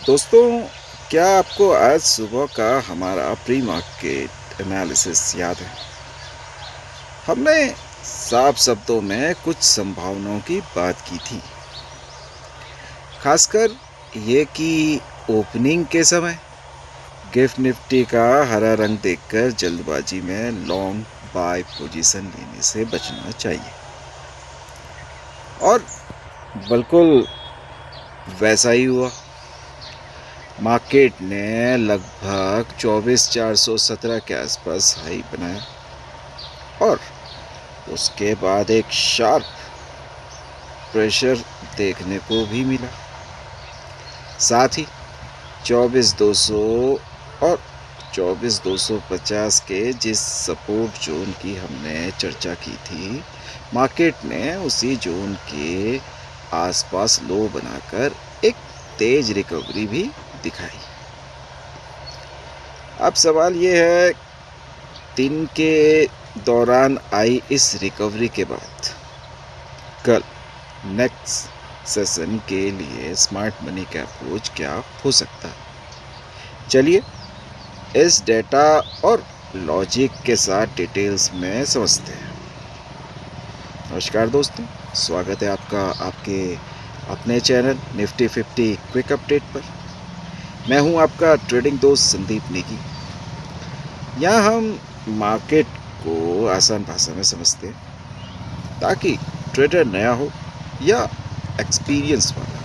दोस्तों, क्या आपको आज सुबह का हमारा प्री मार्केट एनालिसिस याद है? हमने साफ शब्दों में कुछ संभावनाओं की बात की थी, खासकर ये कि ओपनिंग के समय गिफ्ट निफ्टी का हरा रंग देखकर जल्दबाजी में लॉन्ग बाय पोजीशन लेने से बचना चाहिए। और बिल्कुल वैसा ही हुआ। मार्केट ने लगभग 24,417 के आसपास हाई बनाया और उसके बाद एक शार्प प्रेशर देखने को भी मिला। साथ ही 24,200 और 24,250 के जिस सपोर्ट जोन की हमने चर्चा की थी, मार्केट ने उसी जोन के आसपास लो बनाकर एक तेज रिकवरी भी दिखाई। अब सवाल ये है, दिन के दौरान आई इस रिकवरी के बाद कल नेक्स्ट सेशन के लिए स्मार्ट मनी का अप्रोच क्या हो सकता है? चलिए इस डेटा और लॉजिक के साथ डिटेल्स में समझते हैं। नमस्कार दोस्तों, स्वागत है आपका आपके अपने चैनल निफ्टी 50 क्विक अपडेट पर। मैं हूं आपका ट्रेडिंग दोस्त संदीप नेगी। यहाँ हम मार्केट को आसान भाषा में समझते हैं ताकि ट्रेडर नया हो या एक्सपीरियंस वाला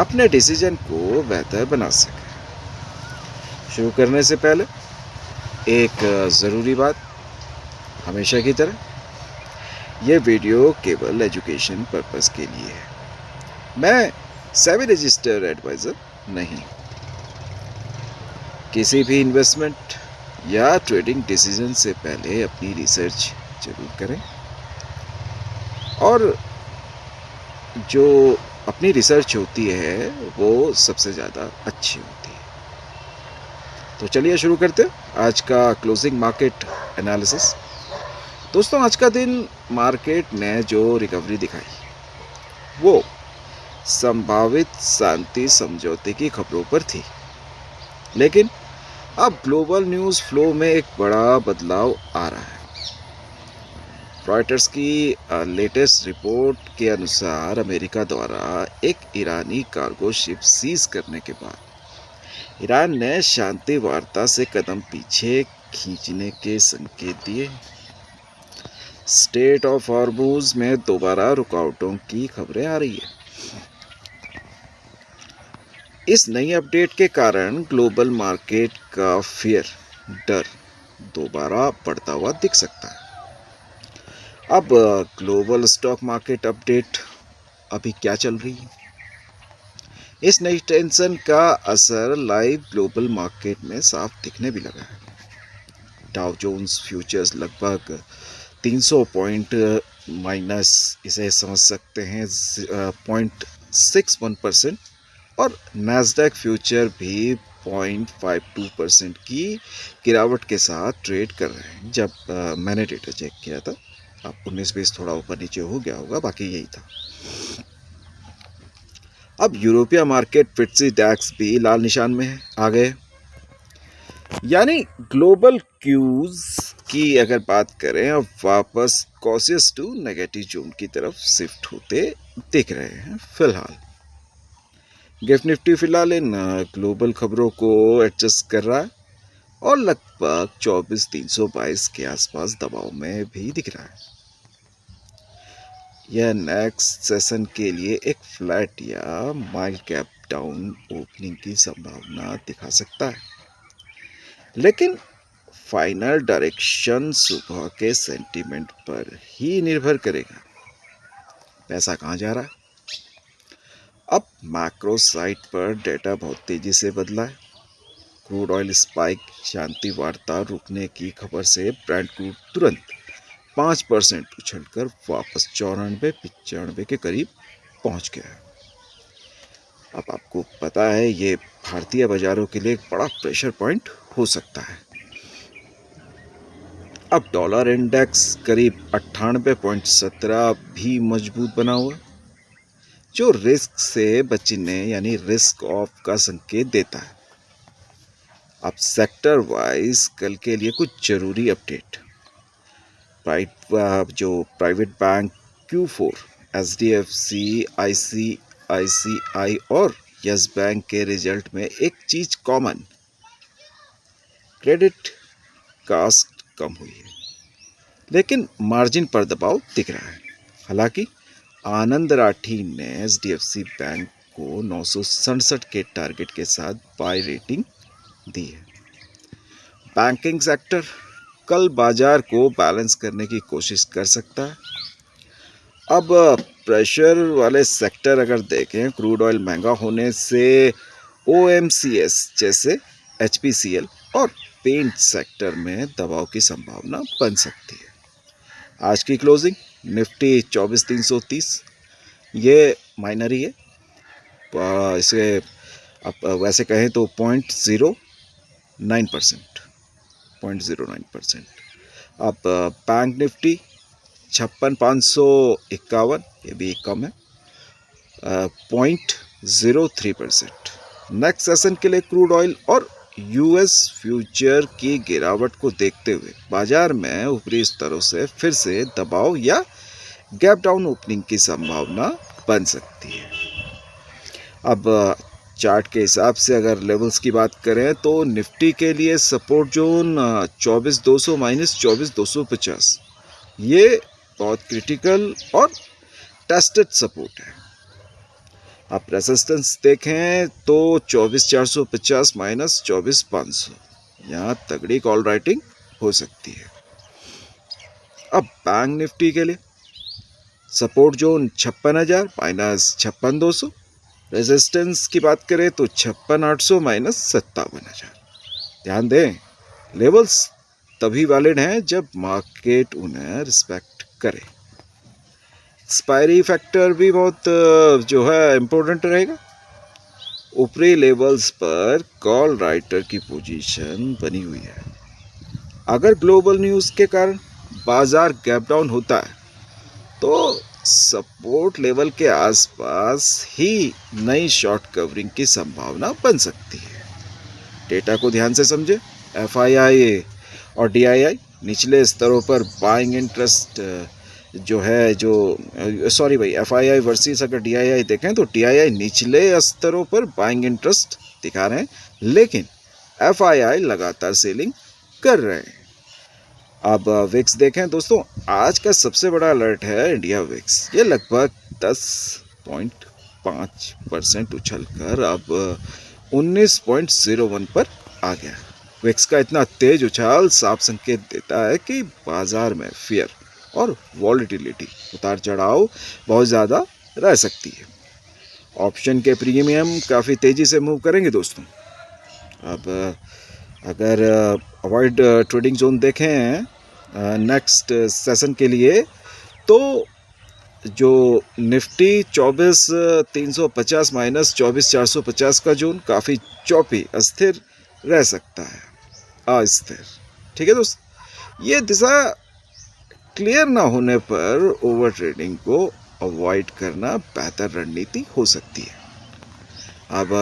अपने डिसीजन को बेहतर बना सके। शुरू करने से पहले एक ज़रूरी बात, हमेशा की तरह ये वीडियो केवल एजुकेशन पर्पस के लिए है। मैं सेबी रजिस्टर्ड एडवाइज़र नहीं। किसी भी इन्वेस्टमेंट या ट्रेडिंग डिसीजन से पहले अपनी रिसर्च जरूर करें और जो अपनी रिसर्च होती है वो सबसे ज़्यादा अच्छी होती है। तो चलिए शुरू करते हैं आज का क्लोजिंग मार्केट एनालिसिस। दोस्तों, आज का दिन मार्केट ने जो रिकवरी दिखाई वो संभावित शांति समझौते की खबरों पर थी, लेकिन अब ग्लोबल न्यूज़ फ्लो में एक बड़ा बदलाव आ रहा है। रॉयटर्स की लेटेस्ट रिपोर्ट के अनुसार अमेरिका द्वारा एक ईरानी कार्गो शिप सीज करने के बाद ईरान ने शांति वार्ता से कदम पीछे खींचने के संकेत दिए। स्टेट ऑफ हॉर्मुज में दोबारा रुकावटों की खबरें आ रही है। इस नई अपडेट के कारण ग्लोबल मार्केट का डर दोबारा बढ़ता हुआ दिख सकता है। अब ग्लोबल स्टॉक मार्केट अपडेट अभी क्या चल रही है? इस नई टेंशन का असर लाइव ग्लोबल मार्केट में साफ दिखने भी लगा है। डाउ जोन्स फ्यूचर्स लगभग 300 पॉइंट माइनस इसे समझ सकते हैं 0.61% और नैस्डैक फ्यूचर भी 0.52% की गिरावट के साथ ट्रेड कर रहे हैं। जब मैंने डेटा चेक किया था, अब 19-20 थोड़ा ऊपर नीचे हो गया होगा, बाकी यही था। अब यूरोपीय मार्केट फिट्जी डैक्स भी लाल निशान में आ गए, यानी ग्लोबल क्यूज की अगर बात करें अब वापस कॉशियस टू नेगेटिव जोन की तरफ शिफ्ट होते दिख रहे हैं। फिलहाल गिफ्ट निफ्टी फिलहाल इन ग्लोबल खबरों को एडजस्ट कर रहा है और लगभग 24,322 के आसपास दबाव में भी दिख रहा है। यह नेक्स्ट सेशन के लिए एक फ्लैट या माइल्ड कैप डाउन ओपनिंग की संभावना दिखा सकता है, लेकिन फाइनल डायरेक्शन सुबह के सेंटीमेंट पर ही निर्भर करेगा। पैसा कहाँ जा रहा है? अब मैक्रो साइट पर डेटा बहुत तेजी से बदला है। क्रूड ऑयल स्पाइक, शांति वार्ता रुकने की खबर से ब्रांड क्रूड तुरंत 5% उछलकर वापस 94-95 के करीब पहुंच गया है। अब आपको पता है ये भारतीय बाजारों के लिए एक बड़ा प्रेशर पॉइंट हो सकता है। अब डॉलर इंडेक्स करीब 98.17 भी मजबूत बना हुआ, जो रिस्क से बचने यानी रिस्क ऑफ का संकेत देता है। अब सेक्टर वाइज कल के लिए कुछ जरूरी अपडेट। जो private bank Q4 HDFC, ICICI और यस बैंक के रिजल्ट में एक चीज कॉमन, क्रेडिट कास्ट कम हुई है, लेकिन मार्जिन पर दबाव दिख रहा है। हालांकि आनंद राठी ने HDFC बैंक को 967 के टारगेट के साथ बाय रेटिंग दी है। बैंकिंग सेक्टर कल बाजार को बैलेंस करने की कोशिश कर सकता है। अब प्रेशर वाले सेक्टर अगर देखें, क्रूड ऑयल महंगा होने से OMCS जैसे HPCL और पेंट सेक्टर में दबाव की संभावना बन सकती है। आज की क्लोजिंग निफ्टी 24,330, ये माइनर ही है। इसे अब वैसे कहें तो 0.09%। अब बैंक निफ्टी 56,551, ये भी कम है, 0.03%। नेक्स्ट सेशन के लिए क्रूड ऑयल और US फ्यूचर की गिरावट को देखते हुए बाजार में ऊपरी स्तरों से फिर से दबाव या गैप डाउन ओपनिंग की संभावना बन सकती है। अब चार्ट के हिसाब से अगर लेवल्स की बात करें तो निफ्टी के लिए सपोर्ट जोन 24,200 माइनस 24,250, ये बहुत क्रिटिकल और टेस्टेड सपोर्ट है। आप रेजिस्टेंस देखें तो 24,450 माइनस 24,500, यहाँ तगड़ी कॉल राइटिंग हो सकती है। अब बैंक निफ्टी के लिए सपोर्ट जोन 56,000 माइनस 56,200, रेजिस्टेंस की बात करें तो 56,800 माइनस 57,000। ध्यान दें, लेवल्स तभी वैलिड हैं जब मार्केट उन्हें रिस्पेक्ट करे। एक्सपायरी फैक्टर भी बहुत जो है इम्पोर्टेंट रहेगा। ऊपरी लेवल्स पर कॉल राइटर की पोजीशन बनी हुई है। अगर ग्लोबल न्यूज़ के कारण बाजार गैप डाउन होता है तो सपोर्ट लेवल के आसपास ही नई शॉर्ट कवरिंग की संभावना बन सकती है। डेटा को ध्यान से समझे। FII और DII निचले स्तरों पर बाइंग इंटरेस्ट FII वर्सेस अगर DII देखें तो DII निचले स्तरों पर बाइंग इंटरेस्ट दिखा रहे हैं, लेकिन FII लगातार सेलिंग कर रहे हैं। अब विक्स देखें दोस्तों, आज का सबसे बड़ा अलर्ट है इंडिया विक्स, ये लगभग 10.5% उछलकर अब 19.01 पर आ गया। विक्स का इतना तेज उछाल साफ संकेत देता है कि बाजार में फियर और वॉलेटिलिटी, उतार चढ़ाव बहुत ज़्यादा रह सकती है। ऑप्शन के प्रीमियम काफ़ी तेज़ी से मूव करेंगे दोस्तों। अब अगर अवॉइड ट्रेडिंग जोन देखें नेक्स्ट सेशन के लिए तो जो निफ्टी 24,350 माइनस 24,450 का जोन काफ़ी चौपी अस्थिर रह सकता है, अस्थिर। ठीक है दोस्त, ये दिशा क्लियर ना होने पर ओवर ट्रेडिंग को अवॉइड करना बेहतर रणनीति हो सकती है। अब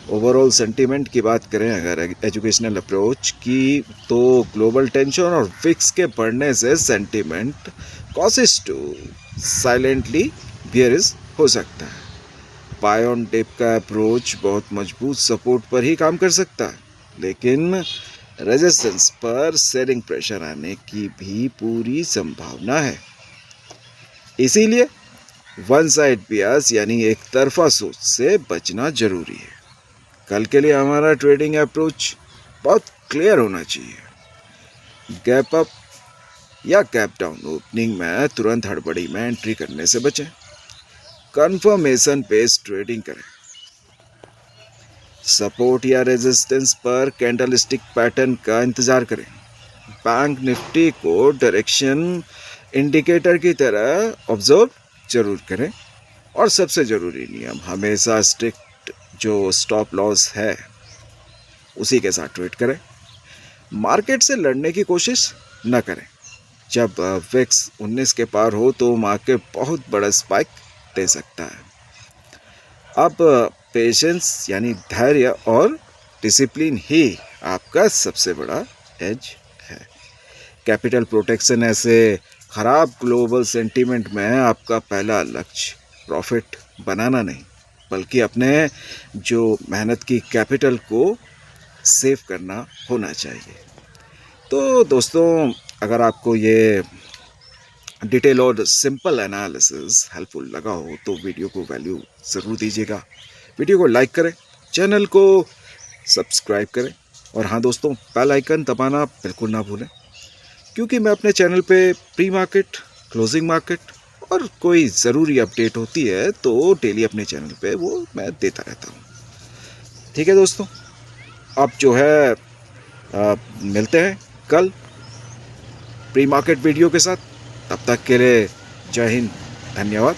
ओवरऑल सेंटीमेंट की बात करें अगर एजुकेशनल अप्रोच की तो ग्लोबल टेंशन और विक्स के बढ़ने से sentiment causes to silently bearish हो सकता है। बाय ऑन डिप का अप्रोच बहुत मजबूत सपोर्ट पर ही काम कर सकता है, लेकिन रेजिस्टेंस पर सेलिंग प्रेशर आने की भी पूरी संभावना है। इसीलिए वन साइड बियास यानी एक तरफा सोच से बचना जरूरी है। कल के लिए हमारा ट्रेडिंग अप्रोच बहुत क्लियर होना चाहिए। गैप अप या गैप डाउन ओपनिंग में तुरंत हड़बड़ी में एंट्री करने से बचें। कंफर्मेशन बेस्ड ट्रेडिंग करें। सपोर्ट या रेजिस्टेंस पर कैंडलस्टिक पैटर्न का इंतजार करें। बैंक निफ्टी को डायरेक्शन इंडिकेटर की तरह ऑब्जर्व जरूर करें। और सबसे ज़रूरी नियम, हमेशा स्ट्रिक्ट जो स्टॉप लॉस है उसी के साथ ट्रेड करें। मार्केट से लड़ने की कोशिश न करें। जब विक्स 19 के पार हो तो मार्केट बहुत बड़ा स्पाइक दे सकता है। अब पेशेंस यानी धैर्य और डिसिप्लिन ही आपका सबसे बड़ा एज है। कैपिटल प्रोटेक्शन ऐसे खराब ग्लोबल सेंटीमेंट में आपका पहला लक्ष्य प्रॉफिट बनाना नहीं, बल्कि अपने जो मेहनत की कैपिटल को सेव करना होना चाहिए। तो दोस्तों, अगर आपको ये डिटेल और सिंपल एनालिसिस हेल्पफुल लगा हो तो वीडियो को वैल्यू ज़रूर दीजिएगा। वीडियो को लाइक करें, चैनल को सब्सक्राइब करें और हाँ दोस्तों, बेल आइकन दबाना बिल्कुल ना भूलें, क्योंकि मैं अपने चैनल पे प्री मार्केट, क्लोजिंग मार्केट और कोई ज़रूरी अपडेट होती है तो डेली अपने चैनल पे वो मैं देता रहता हूँ। ठीक है दोस्तों, अब जो है मिलते हैं कल प्री मार्केट वीडियो के साथ। तब तक के लिए जय हिंद, धन्यवाद।